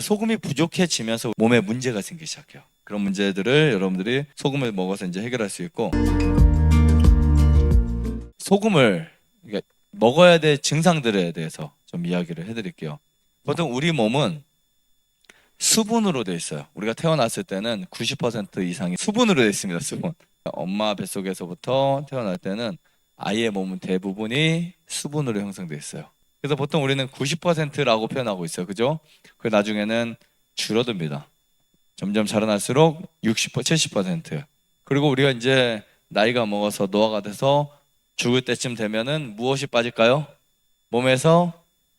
소금이 부족해지면서 몸에 문제가 생기기 시작해요. 그런 문제들을 여러분들이 소금을 먹어서 이제 해결할 수 있고, 소금을 그러니까 먹어야 될 증상들에 대해서 좀 이야기를 해드릴게요. 보통 우리 몸은 수분으로 되어 있어요. 우리가 태어났을 때는 90% 이상이 수분으로 되어 있습니다. 수분. 엄마 뱃속에서부터 태어날 때는 아이의 몸은 대부분이 수분으로 형성되어 있어요. 그래서 보통 우리는 90%라고 표현하고 있어요. 그죠? 그 나중에는 줄어듭니다. 점점 자라날수록 60%, 70%. 그리고 우리가 이제 나이가 먹어서 노화가 돼서 죽을 때쯤 되면은 무엇이 빠질까요? 몸에서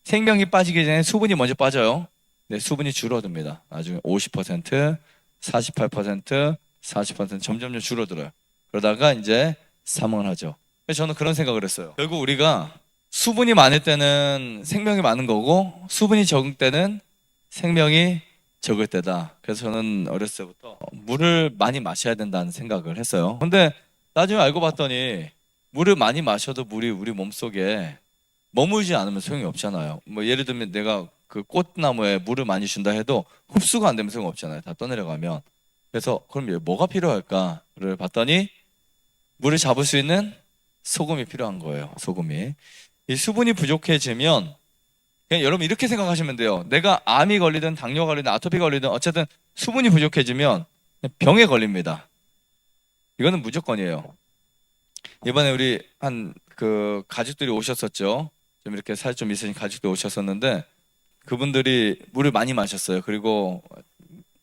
생명이 빠지기 전에 수분이 먼저 빠져요. 네, 수분이 줄어듭니다. 나중에 50%, 48%, 40% 점점 줄어들어요. 그러다가 이제 사망을 하죠. 그래서 저는 그런 생각을 했어요. 결국 우리가 수분이 많을 때는 생명이 많은 거고, 수분이 적을 때는 생명이 적을 때다. 그래서 저는 어렸을 때부터 물을 많이 마셔야 된다는 생각을 했어요. 근데 나중에 알고 봤더니 물을 많이 마셔도 물이 우리 몸속에 머물지 않으면 소용이 없잖아요. 뭐 예를 들면 내가 그 꽃나무에 물을 많이 준다 해도 흡수가 안 되면 소용없잖아요. 다 떠내려가면. 그래서 그럼 뭐가 필요할까를 봤더니 물을 잡을 수 있는 소금이 필요한 거예요. 소금이. 이 수분이 부족해지면 그냥 여러분 이렇게 생각하시면 돼요. 내가 암이 걸리든 당뇨 걸리든 아토피 걸리든 어쨌든 수분이 부족해지면 병에 걸립니다. 이거는 무조건이에요. 이번에 우리 한 그 가족들이 오셨었죠. 좀 이렇게 살 좀 있으신 가족들이 오셨었는데 그분들이 물을 많이 마셨어요. 그리고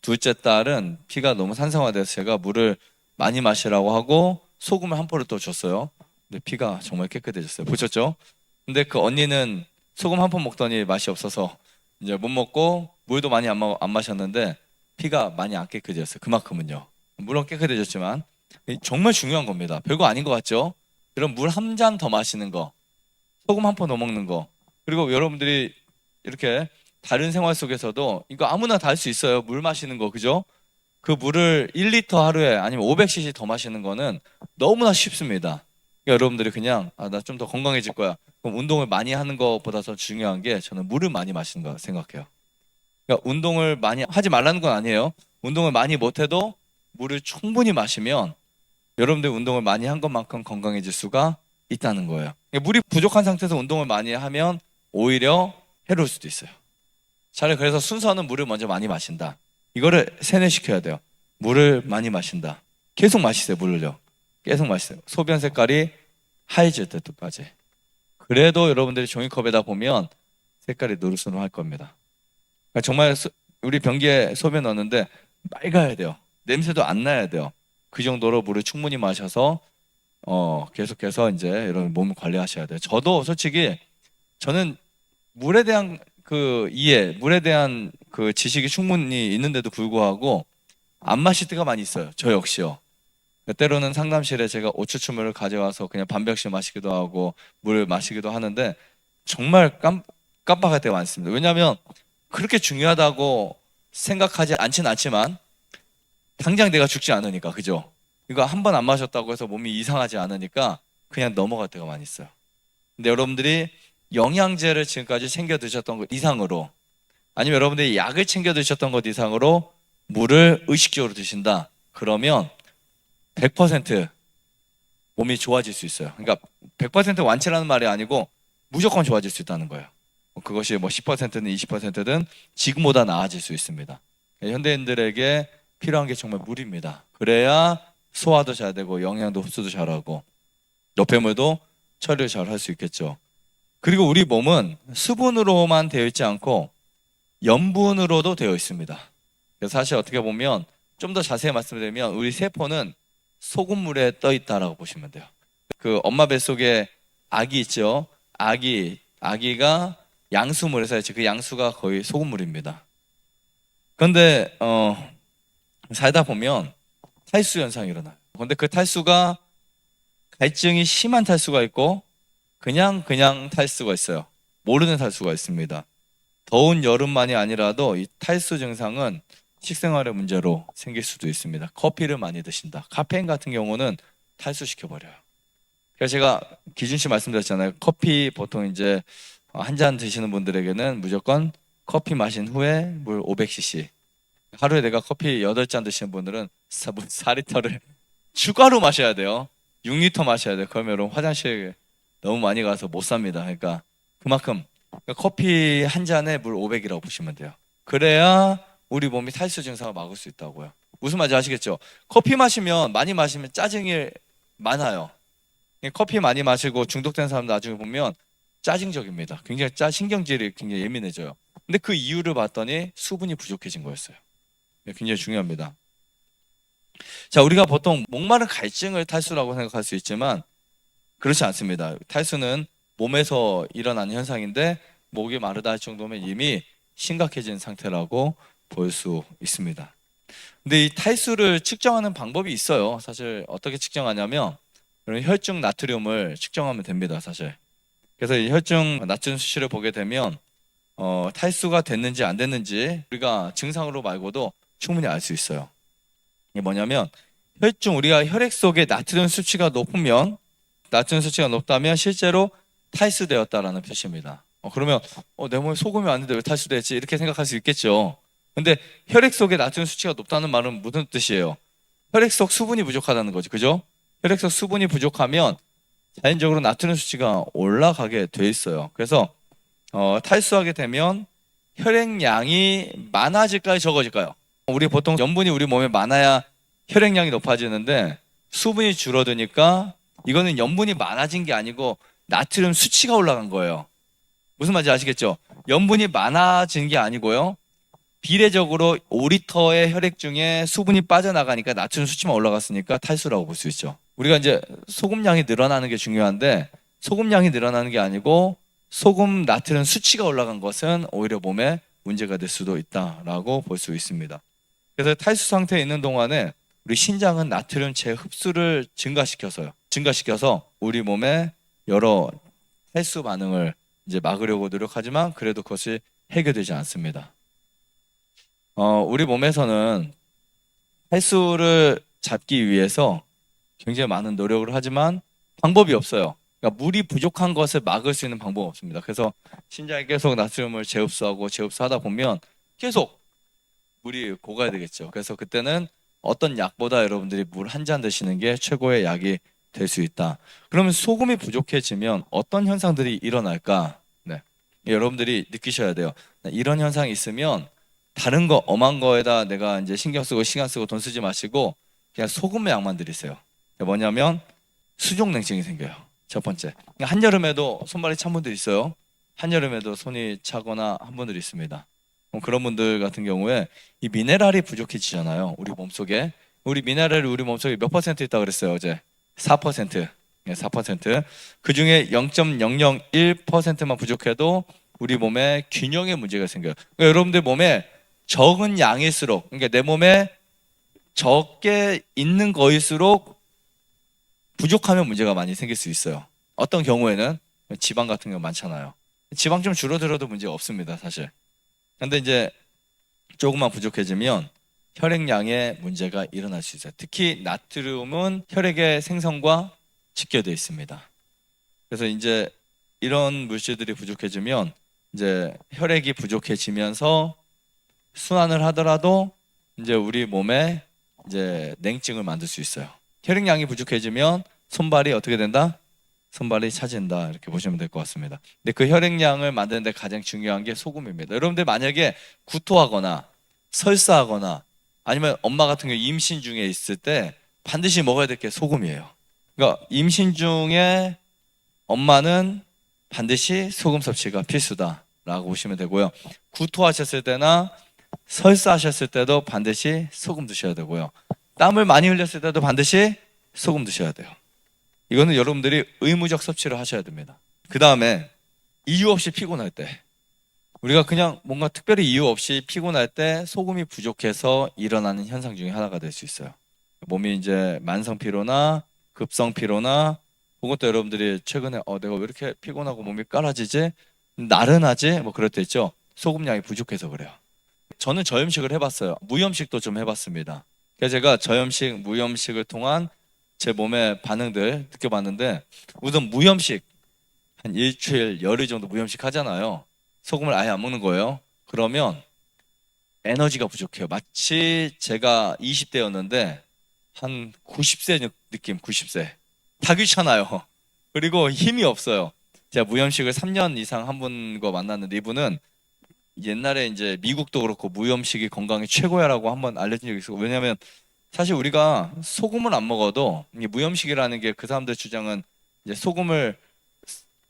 둘째 딸은 피가 너무 산성화돼서 제가 물을 많이 마시라고 하고 소금을 한 포를 또 줬어요. 근데 피가 정말 깨끗해졌어요. 보셨죠? 근데 그 언니는 소금 한 포 먹더니 맛이 없어서 이제 못 먹고 물도 많이 안 마셨는데 피가 많이 안 깨끗해졌어요. 그만큼은요. 물론 깨끗해졌지만 정말 중요한 겁니다. 별거 아닌 것 같죠? 그럼 물 한 잔 더 마시는 거, 소금 한 포 더 먹는 거, 그리고 여러분들이 이렇게 다른 생활 속에서도 이거 아무나 다 할 수 있어요. 물 마시는 거, 그죠? 그 물을 1리터 하루에 아니면 500cc 더 마시는 거는 너무나 쉽습니다. 그러니까 여러분들이 그냥 나 좀 더 건강해질 거야. 그럼 운동을 많이 하는 것보다 더 중요한 게 저는 물을 많이 마시는 거 생각해요. 그러니까 운동을 많이 하지 말라는 건 아니에요. 운동을 많이 못해도 물을 충분히 마시면 여러분들 운동을 많이 한 것만큼 건강해질 수가 있다는 거예요. 그러니까 물이 부족한 상태에서 운동을 많이 하면 오히려 해로울 수도 있어요. 차라리 그래서 순서는 물을 먼저 많이 마신다. 이거를 세뇌시켜야 돼요. 물을 많이 마신다. 계속 마시세요, 물을요. 계속 마시세요. 소변 색깔이 하얘질 때까지. 그래도 여러분들이 종이컵에다 보면 색깔이 노릇노릇할 겁니다. 그러니까 정말 우리 변기에 소변 넣었는데 맑아야 돼요. 냄새도 안 나야 돼요. 그 정도로 물을 충분히 마셔서 계속해서 이제 여러분 몸을 관리하셔야 돼요. 저도 솔직히 저는 물에 대한 그 이해, 물에 대한 그 지식이 충분히 있는데도 불구하고 안 마실 때가 많이 있어요. 저 역시요. 때로는 상담실에 제가 오추추물을 가져와서 그냥 반병씩 마시기도 하고 물을 마시기도 하는데 정말 깜빡할 때가 많습니다. 왜냐하면 그렇게 중요하다고 생각하지 않진 않지만 당장 내가 죽지 않으니까, 그죠? 이거 한 번 안 마셨다고 해서 몸이 이상하지 않으니까 그냥 넘어갈 때가 많이 있어요. 근데 여러분들이 영양제를 지금까지 챙겨 드셨던 것 이상으로 아니면 여러분들이 약을 챙겨 드셨던 것 이상으로 물을 의식적으로 드신다. 그러면 100% 몸이 좋아질 수 있어요. 그러니까 100% 완치라는 말이 아니고 무조건 좋아질 수 있다는 거예요. 그것이 뭐 10%든 20%든 지금보다 나아질 수 있습니다. 현대인들에게 필요한 게 정말 물입니다. 그래야 소화도 잘 되고 영양도 흡수도 잘하고 노폐물도 처리를 잘 할 수 있겠죠. 그리고 우리 몸은 수분으로만 되어 있지 않고 염분으로도 되어 있습니다. 그래서 사실 어떻게 보면 좀 더 자세히 말씀드리면 우리 세포는 소금물에 떠 있다라고 보시면 돼요. 그 엄마 뱃속에 아기 있죠. 아기가 양수물에서 그 양수가 거의 소금물입니다. 그런데 살다 보면 탈수 현상이 일어나요. 그런데 그 탈수가 갈증이 심한 탈수가 있고 그냥 탈수가 있어요. 모르는 탈수가 있습니다. 더운 여름만이 아니라도 이 탈수 증상은 식생활의 문제로 생길 수도 있습니다. 커피를 많이 드신다. 카페인 같은 경우는 탈수시켜버려요. 그래서 제가 기준 씨 말씀드렸잖아요. 커피 보통 이제 한 잔 드시는 분들에게는 무조건 커피 마신 후에 물 500cc. 하루에 내가 커피 8잔 드시는 분들은 물 4리터를 추가로 마셔야 돼요. 6리터 마셔야 돼요. 그러면 여러분 화장실 너무 많이 가서 못 삽니다. 그러니까 그만큼 커피 한 잔에 물 500이라고 보시면 돼요. 그래야 우리 몸이 탈수 증상을 막을 수 있다고요. 무슨 말인지 아시겠죠? 커피 마시면 많이 마시면 짜증이 많아요. 커피 많이 마시고 중독된 사람 나중에 보면 짜증적입니다. 굉장히 신경질이 굉장히 예민해져요. 근데 그 이유를 봤더니 수분이 부족해진 거였어요. 굉장히 중요합니다. 자, 우리가 보통 목마른 갈증을 탈수라고 생각할 수 있지만 그렇지 않습니다. 탈수는 몸에서 일어나는 현상인데 목이 마르다 할 정도면 이미 심각해진 상태라고 볼 수 있습니다. 근데 이 탈수를 측정하는 방법이 있어요. 사실 어떻게 측정하냐면 혈중 나트륨을 측정하면 됩니다. 사실. 그래서 이 혈중 나트륨 수치를 보게 되면 탈수가 됐는지 안 됐는지 우리가 증상으로 말고도 충분히 알 수 있어요. 이게 뭐냐면 우리가 혈액 속에 나트륨 수치가 높다면 실제로 탈수되었다라는 표시입니다. 그러면 내 몸에 소금이 왔는데 왜 탈수됐지? 이렇게 생각할 수 있겠죠. 근데 혈액 속에 나트륨 수치가 높다는 말은 무슨 뜻이에요? 혈액 속 수분이 부족하다는 거죠. 그죠? 혈액 속 수분이 부족하면 자연적으로 나트륨 수치가 올라가게 돼 있어요. 그래서 탈수하게 되면 혈액량이 많아질까요? 적어질까요? 우리 보통 염분이 우리 몸에 많아야 혈액량이 높아지는데 수분이 줄어드니까 이거는 염분이 많아진 게 아니고 나트륨 수치가 올라간 거예요. 무슨 말인지 아시겠죠? 염분이 많아진 게 아니고요. 비례적으로 5리터의 혈액 중에 수분이 빠져나가니까 나트륨 수치만 올라갔으니까 탈수라고 볼 수 있죠. 우리가 이제 소금량이 늘어나는 게 중요한데 소금량이 늘어나는 게 아니고 소금 나트륨 수치가 올라간 것은 오히려 몸에 문제가 될 수도 있다라고 볼 수 있습니다. 그래서 탈수 상태에 있는 동안에 우리 신장은 나트륨 재흡수를 증가시켜서 우리 몸에 여러 탈수 반응을 이제 막으려고 노력하지만 그래도 그것이 해결되지 않습니다. 우리 몸에서는 탈수를 잡기 위해서 굉장히 많은 노력을 하지만 방법이 없어요. 그러니까 물이 부족한 것을 막을 수 있는 방법은 없습니다. 그래서 신장이 계속 나트륨을 재흡수하다 보면 계속 물이 고가야 되겠죠. 그래서 그때는 어떤 약보다 여러분들이 물 한 잔 드시는 게 최고의 약이 될 수 있다. 그러면 소금이 부족해지면 어떤 현상들이 일어날까? 네. 여러분들이 느끼셔야 돼요. 이런 현상이 있으면 다른 거 엄한 거에다 내가 이제 신경 쓰고 시간 쓰고 돈 쓰지 마시고 그냥 소금의 약만 들이세요. 뭐냐면 수족냉증이 생겨요. 첫 번째. 한여름에도 손발이 찬 분들 있어요. 한여름에도 손이 차거나 한 분들 있습니다. 그런 분들 같은 경우에 이 미네랄이 부족해지잖아요. 우리 몸속에. 우리 미네랄이 우리 몸속에 몇 퍼센트 있다고 그랬어요, 어제? 4%. 네, 4%. 그 중에 0.001%만 부족해도 우리 몸에 균형에 문제가 생겨요. 그러니까 여러분들 몸에 적은 양일수록, 그러니까 내 몸에 적게 있는 거일수록 부족하면 문제가 많이 생길 수 있어요. 어떤 경우에는 지방 같은 경우 많잖아요. 지방 좀 줄어들어도 문제가 없습니다, 사실. 근데 이제 조금만 부족해지면 혈액량에 문제가 일어날 수 있어요. 특히 나트륨은 혈액의 생성과 직결되어 있습니다. 그래서 이제 이런 물질들이 부족해지면 이제 혈액이 부족해지면서 순환을 하더라도 이제 우리 몸에 이제 냉증을 만들 수 있어요. 혈액량이 부족해지면 손발이 어떻게 된다? 손발이 차진다, 이렇게 보시면 될 것 같습니다. 근데 그 혈액량을 만드는데 가장 중요한 게 소금입니다. 여러분들 만약에 구토하거나 설사하거나 아니면 엄마 같은 경우 임신 중에 있을 때 반드시 먹어야 될 게 소금이에요. 그러니까 임신 중에 엄마는 반드시 소금 섭취가 필수다라고 보시면 되고요. 구토하셨을 때나 설사하셨을 때도 반드시 소금 드셔야 되고요. 땀을 많이 흘렸을 때도 반드시 소금 드셔야 돼요. 이거는 여러분들이 의무적 섭취를 하셔야 됩니다. 그 다음에 이유 없이 피곤할 때, 우리가 그냥 뭔가 특별히 이유 없이 피곤할 때 소금이 부족해서 일어나는 현상 중에 하나가 될 수 있어요. 몸이 이제 만성 피로나 급성 피로나 혹은 또 여러분들이 최근에 내가 왜 이렇게 피곤하고 몸이 깔아지지? 나른하지? 뭐 그럴 때 있죠. 소금량이 부족해서 그래요. 저는 저염식을 해봤어요. 무염식도 좀 해봤습니다. 그래서 제가 저염식, 무염식을 통한 제 몸의 반응들 느껴봤는데, 우선 무염식 한 일주일, 열흘 정도 무염식 하잖아요. 소금을 아예 안 먹는 거예요. 그러면 에너지가 부족해요. 마치 제가 20대였는데 한 90세 느낌, 90세. 다 귀찮아요. 그리고 힘이 없어요. 제가 무염식을 3년 이상 한 분과 만났는데 이분은 옛날에 이제 미국도 그렇고 무염식이 건강에 최고야라고 한번 알려진 적이 있어요. 왜냐하면 사실 우리가 소금을 안 먹어도 이게 무염식이라는 게 그 사람들 주장은 이제 소금을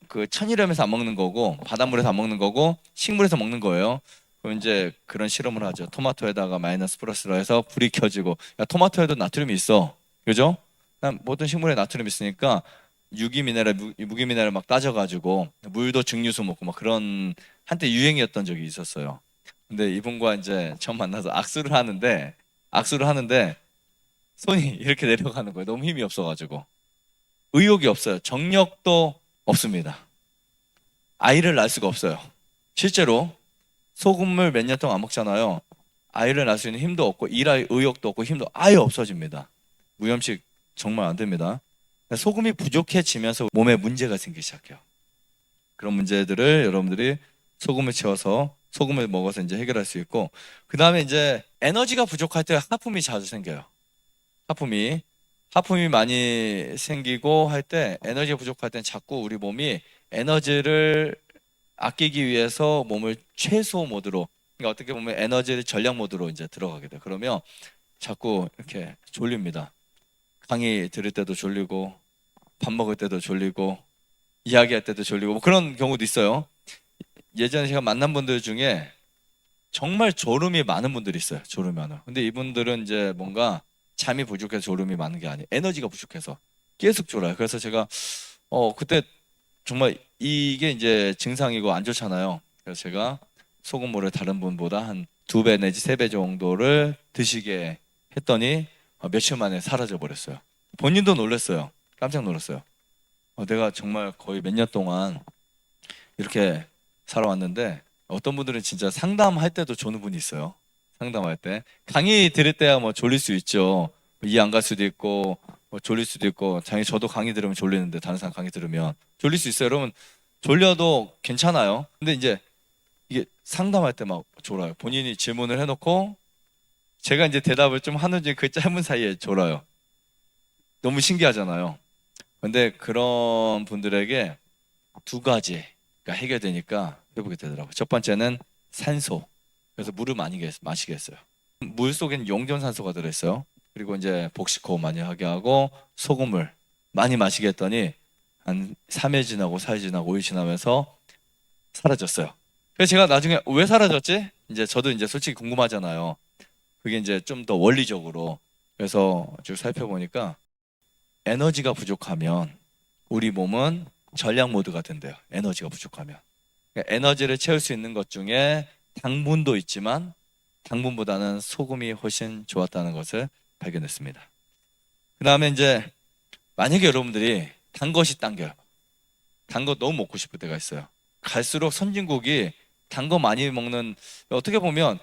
그 천일염에서 안 먹는 거고 바닷물에서 안 먹는 거고 식물에서 먹는 거예요. 그럼 이제 그런 실험을 하죠. 토마토에다가 마이너스 플러스로 해서 불이 켜지고 야 토마토에도 나트륨이 있어. 그죠? 모든 식물에 나트륨이 있으니까 유기미네랄, 무기미네랄 막 따져가지고 물도 증류수 먹고 막 그런 한때 유행이었던 적이 있었어요. 근데 이분과 이제 처음 만나서 악수를 하는데 손이 이렇게 내려가는 거예요. 너무 힘이 없어가지고. 의욕이 없어요. 정력도 없습니다. 아이를 낳을 수가 없어요. 실제로 소금을 몇 년 동안 안 먹잖아요. 아이를 낳을 수 있는 힘도 없고 일할 의욕도 없고 힘도 아예 없어집니다. 무염식 정말 안 됩니다. 소금이 부족해지면서 몸에 문제가 생기기 시작해요. 그런 문제들을 여러분들이 소금을 채워서 소금을 먹어서 이제 해결할 수 있고 그 다음에 이제 에너지가 부족할 때 하품이 자주 생겨요. 하품이 많이 생기고 할 때 에너지가 부족할 땐 자꾸 우리 몸이 에너지를 아끼기 위해서 몸을 최소 모드로 그러니까 어떻게 보면 에너지를 전략 모드로 이제 들어가게 돼요. 그러면 자꾸 이렇게 졸립니다. 강의 들을 때도 졸리고 밥 먹을 때도 졸리고 이야기할 때도 졸리고 뭐 그런 경우도 있어요. 예전에 제가 만난 분들 중에 정말 졸음이 많은 분들이 있어요. 졸음이 많아요. 근데 이분들은 이제 뭔가 잠이 부족해서 졸음이 많은 게 아니에요. 에너지가 부족해서 계속 졸아요. 그래서 제가 그때 정말 이게 이제 증상이고 안 좋잖아요. 그래서 제가 소금물을 다른 분보다 한 2배 내지 3배 정도를 드시게 했더니 며칠 만에 사라져 버렸어요. 본인도 놀랐어요. 깜짝 놀랐어요. 내가 정말 거의 몇 년 동안 이렇게 살아왔는데 어떤 분들은 진짜 상담할 때도 조는 분이 있어요. 상담할 때 강의 들을 때야 뭐 졸릴 수 있죠. 이해 안 갈 수도 있고 뭐 졸릴 수도 있고 당연히 저도 강의 들으면 졸리는데 다른 사람 강의 들으면 졸릴 수 있어요. 여러분 졸려도 괜찮아요. 근데 이제 이게 상담할 때 막 졸아요. 본인이 질문을 해놓고 제가 이제 대답을 좀 하는 중에 그 짧은 사이에 졸아요. 너무 신기하잖아요. 근데 그런 분들에게 2가지가 해결되니까 회복이 되더라고요. 첫 번째는 산소. 그래서 물을 많이 마시게 했어요. 물 속엔 용존산소가 들어있어요. 그리고 이제 복식호흡 많이 하게 하고 소금을 많이 마시게 했더니 한 3일 지나고 4일 지나고 5일 지나면서 사라졌어요. 그래서 제가 나중에 왜 사라졌지? 이제 저도 이제 솔직히 궁금하잖아요. 그게 이제 좀 더 원리적으로. 그래서 쭉 살펴보니까 에너지가 부족하면 우리 몸은 전략 모드가 된대요. 에너지가 부족하면. 그러니까 에너지를 채울 수 있는 것 중에 당분도 있지만 당분보다는 소금이 훨씬 좋았다는 것을 발견했습니다. 그 다음에 이제 만약에 여러분들이 단 것이 당겨요. 단 거 너무 먹고 싶을 때가 있어요. 갈수록 선진국이 단 거 많이 먹는 어떻게 보면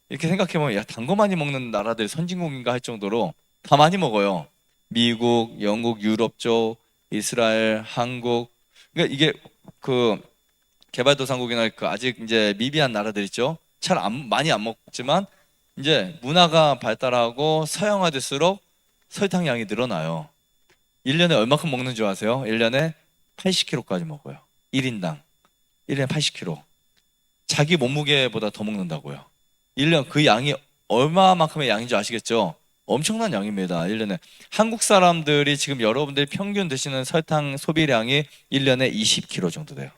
이렇게 생각해보면 야, 단 거 많이 먹는 나라들이 선진국인가 할 정도로 다 많이 먹어요. 미국, 영국, 유럽 쪽, 이스라엘, 한국. 그러니까 이게 그 개발도상국이나 그 아직 이제 미비한 나라들 있죠. 많이 안 먹지만 이제 문화가 발달하고 서양화될수록 설탕 양이 늘어나요. 1년에 얼마큼 먹는 줄 아세요? 1년에 80kg까지 먹어요. 1인당. 1년에 80kg. 자기 몸무게보다 더 먹는다고요. 1년 그 양이 얼마만큼의 양인 줄 아시겠죠? 엄청난 양입니다. 1년에. 한국 사람들이 지금 여러분들이 평균 드시는 설탕 소비량이 1년에 20kg 정도 돼요.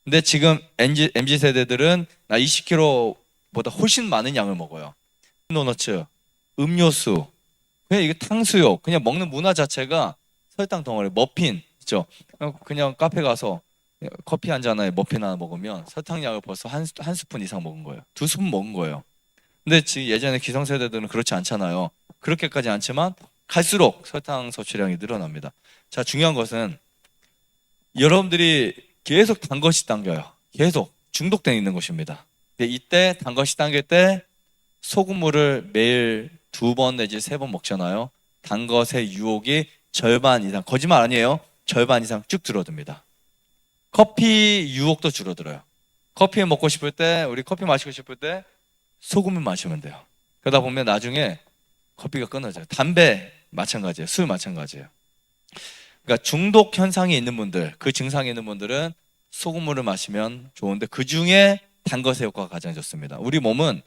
근데 지금 MZ 세대들은 20kg보다 훨씬 많은 양을 먹어요. 도너츠, 음료수, 그냥 이게 탕수육, 그냥 먹는 문화 자체가 설탕 덩어리, 머핀 있죠. 그냥 카페 가서 커피 한 잔에 머핀 하나 먹으면 설탕량을 벌써 한 스푼 이상 먹은 거예요. 2스푼 먹은 거예요. 근데 지금 예전에 기성세대들은 그렇지 않잖아요. 그렇게까지 않지만 갈수록 설탕 섭취량이 늘어납니다. 자, 중요한 것은 여러분들이 계속 단 것이 당겨요. 계속 중독돼 있는 것입니다. 근데 이때 단 것이 당길 때 소금물을 매일 2번 내지 3번 먹잖아요. 단 것의 유혹이 절반 이상, 거짓말 아니에요. 절반 이상 쭉 줄어듭니다. 커피 유혹도 줄어들어요. 커피 먹고 싶을 때, 우리 커피 마시고 싶을 때 소금을 마시면 돼요. 그러다 보면 나중에 커피가 끊어져요. 담배 마찬가지예요. 술 마찬가지예요. 그러니까 중독 현상이 있는 분들, 그 증상이 있는 분들은 소금물을 마시면 좋은데 그 중에 단 것의 효과가 가장 좋습니다. 우리 몸은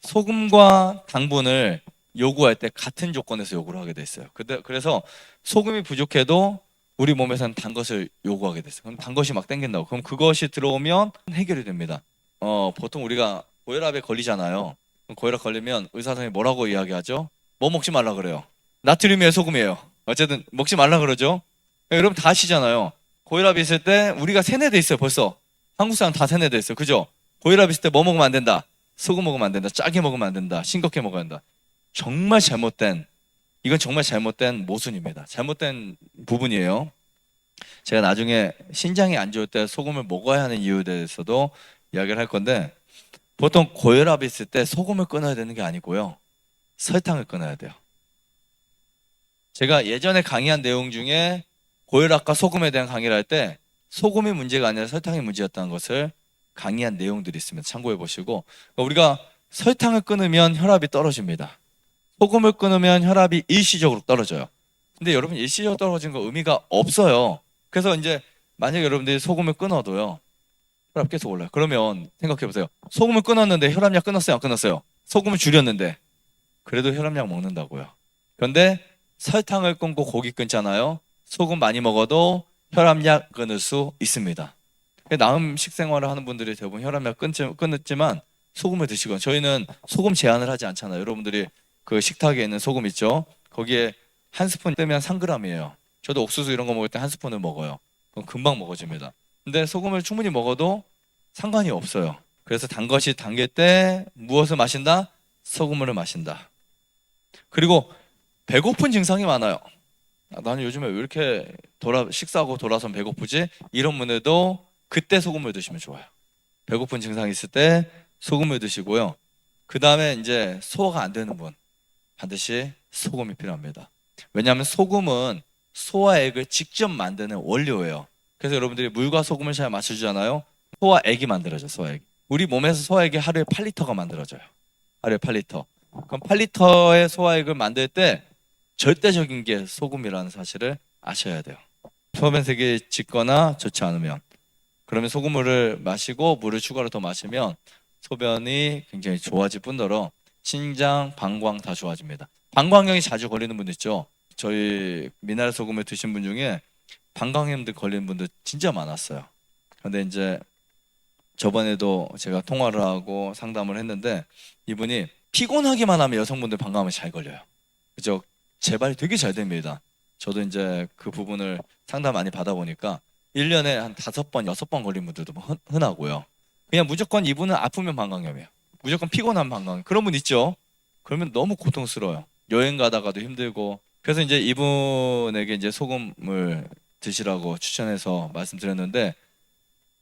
소금과 당분을 요구할 때 같은 조건에서 요구를 하게 돼 있어요. 그래서 소금이 부족해도 우리 몸에서는 단 것을 요구하게 됐어요. 그럼 단 것이 막 땡긴다고. 그럼 그것이 들어오면 해결이 됩니다. 보통 우리가 고혈압에 걸리잖아요. 그럼 고혈압 걸리면 의사 선생님이 뭐라고 이야기하죠? 뭐 먹지 말라 그래요. 나트륨이에요, 소금이에요? 어쨌든 먹지 말라 그러죠. 여러분 다 아시잖아요. 고혈압이 있을 때 우리가 세뇌돼 있어요. 벌써 한국 사람 다 세뇌돼 있어요. 그죠? 고혈압 있을 때 뭐 먹으면 안 된다. 소금 먹으면 안 된다. 짜게 먹으면 안 된다. 싱겁게 먹어야 된다. 정말 잘못된, 이건 정말 잘못된 모순입니다. 잘못된 부분이에요. 제가 나중에 신장이 안 좋을 때 소금을 먹어야 하는 이유에 대해서도 이야기를 할 건데, 보통 고혈압이 있을 때 소금을 끊어야 되는 게 아니고요, 설탕을 끊어야 돼요. 제가 예전에 강의한 내용 중에 고혈압과 소금에 대한 강의를 할 때 소금이 문제가 아니라 설탕이 문제였다는 것을 강의한 내용들이 있습니다. 참고해 보시고, 우리가 설탕을 끊으면 혈압이 떨어집니다. 소금을 끊으면 혈압이 일시적으로 떨어져요. 근데 여러분, 일시적으로 떨어진 거 의미가 없어요. 그래서 이제 만약에 여러분들이 소금을 끊어도요, 혈압 계속 올라요. 그러면 생각해 보세요. 소금을 끊었는데 혈압약 끊었어요, 안 끊었어요? 소금을 줄였는데 그래도 혈압약 먹는다고요. 그런데 설탕을 끊고 고기 끊잖아요. 소금 많이 먹어도 혈압약 끊을 수 있습니다. 나음 식생활을 하는 분들이 대부분 혈압약 끊었지만 소금을 드시거든요. 저희는 소금 제한을 하지 않잖아요. 여러분들이 그 식탁에 있는 소금 있죠? 거기에 한 스푼 뜨면 3g이에요. 저도 옥수수 이런 거 먹을 때 한 스푼을 먹어요. 그럼 금방 먹어집니다. 근데 소금을 충분히 먹어도 상관이 없어요. 그래서 단 것이 당길 때 무엇을 마신다? 소금물을 마신다. 그리고 배고픈 증상이 많아요. 나는 요즘에 왜 이렇게 식사하고 돌아서면 배고프지? 이런 분들도 그때 소금을 드시면 좋아요. 배고픈 증상이 있을 때 소금을 드시고요. 그 다음에 이제 소화가 안 되는 분, 반드시 소금이 필요합니다. 왜냐하면 소금은 소화액을 직접 만드는 원료예요. 그래서 여러분들이 물과 소금을 잘 맞춰주잖아요. 소화액이 만들어져요. 소화액. 우리 몸에서 소화액이 하루에 8리터가 만들어져요. 하루에 8리터. 그럼 8리터의 소화액을 만들 때 절대적인 게 소금이라는 사실을 아셔야 돼요. 소변색이 짙거나 좋지 않으면, 그러면 소금물을 마시고 물을 추가로 더 마시면 소변이 굉장히 좋아질 뿐더러 신장, 방광 다 좋아집니다. 방광염이 자주 걸리는 분들 있죠. 저희 미네랄 소금을 드신 분 중에 방광염들 걸리는 분들 진짜 많았어요. 근데 이제 저번에도 제가 통화를 하고 상담을 했는데 이분이 피곤하기만 하면 여성분들 방광염이 잘 걸려요. 그죠? 재발이 되게 잘 됩니다. 저도 이제 그 부분을 상담 많이 받아보니까 1년에 한 5번, 6번 걸린 분들도 흔하고요. 그냥 무조건 이분은 아프면 방광염이에요. 무조건 피곤한 방광염. 그런 분 있죠? 그러면 너무 고통스러워요. 여행 가다가도 힘들고. 그래서 이제 이분에게 이제 소금을 드시라고 추천해서 말씀드렸는데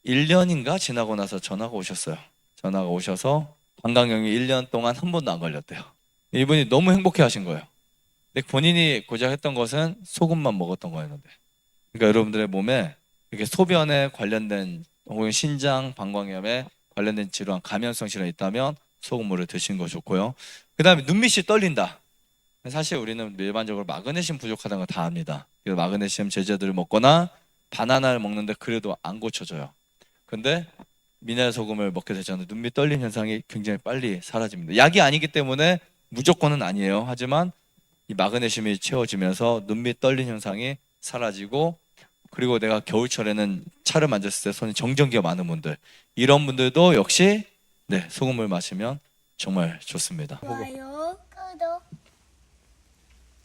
1년인가 지나고 나서 전화가 오셨어요. 전화가 오셔서 방광염이 1년 동안 한 번도 안 걸렸대요. 이분이 너무 행복해 하신 거예요. 근데 본인이 고작 했던 것은 소금만 먹었던 거였는데. 그러니까 여러분들의 몸에 이렇게 소변에 관련된 혹은 신장, 방광염에 관련된 질환, 감염성 질환이 있다면 소금물을 드시는 거 좋고요. 그 다음에 눈밑이 떨린다. 사실 우리는 일반적으로 마그네슘 부족하다는 거 다 압니다. 그래서 마그네슘 제제들을 먹거나 바나나를 먹는데 그래도 안 고쳐져요. 근데 미네랄 소금을 먹게 되잖아요. 눈밑 떨림 현상이 굉장히 빨리 사라집니다. 약이 아니기 때문에 무조건은 아니에요. 하지만 이 마그네슘이 채워지면서 눈밑 떨림 현상이 사라지고, 그리고 내가 겨울철에는 차를 만졌을 때 손이 정전기가 많은 분들, 이런 분들도 역시 네, 소금을 마시면 정말 좋습니다. 좋아요, 구독,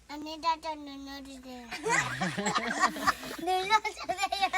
안내자전 눌러주세요. 눌러주세요.